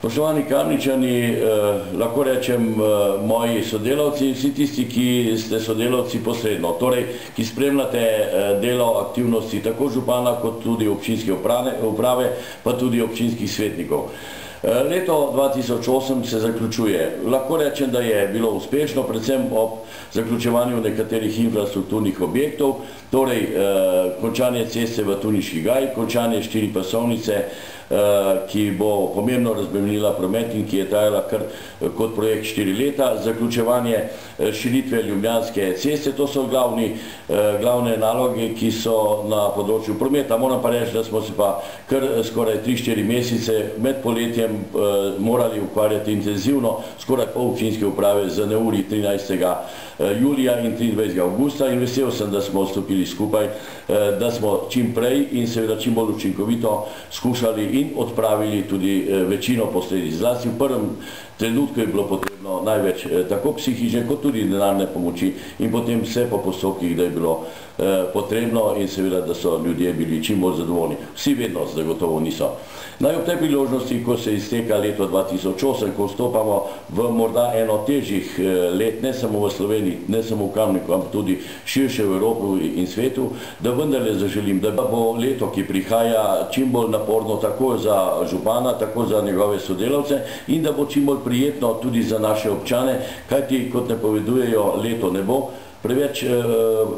Spoštovani Kamničani, lahko rečem moji sodelavci in vsi tisti, ki ste sodelavci posredno, torej, ki spremljate delo aktivnosti tako župana kot tudi občinske uprave, pa tudi občinskih svetnikov. Leto 2008 se zaključuje. Lahko rečem, da je bilo uspešno, predvsem ob zaključevanju nekaterih infrastrukturnih objektov, torej končanje ceste v Tuniški gaj, končanje 4-pasovnice, ki bo pomembno razbremenila promet in ki je trajala kar kot projekt 4 leta, zaključevanje širitve Ljubljanske ceste, to so glavne naloge, ki so na področju prometa. Moram pa reči, da smo se pa kar skoraj 3-4 mesece med poletjem morali ukvarjati intenzivno, skoraj pol občinske uprave z neurji 13. julija in 23. augusta in vesel sem, da smo stopili skupaj, da smo čim prej in seveda čim bolj učinkovito skušali in odpravili tudi večino posledic. Zlasti v prvem trenutku je bilo potrebno največ tako psihične kot tudi denarne pomoči in potem vse po postopkih, da je bilo potrebno in seveda, da so ljudje bili čim bolj zadovoljni. Vsi vedno zagotovo niso. Naj ob tej priložnosti, ko se izteka leto 2008, ko vstopamo v morda eno težjih let, ne samo v Sloveniji, ne samo v Kamniku, ampak tudi širše v Evropi in svetu, da vendarle zaželim, da bo leto, ki prihaja, čim bolj naporno tako za župana, tako za njegove sodelavce in da bo čim bolj prijetno tudi za naše občane, kajti, kot napovedujejo, leto ne bo preveč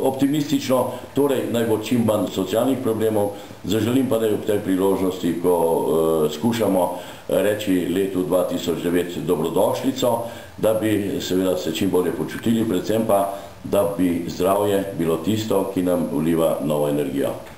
optimistično, torej naj bo čim manj socialnih problemov. Zaželim pa naj ob tej priložnosti, ko skušamo reči letu 2009 dobrodošlico, da bi seveda se čim bolje počutili, predvsem pa, da bi zdravje bilo tisto, ki nam vliva novo energijo.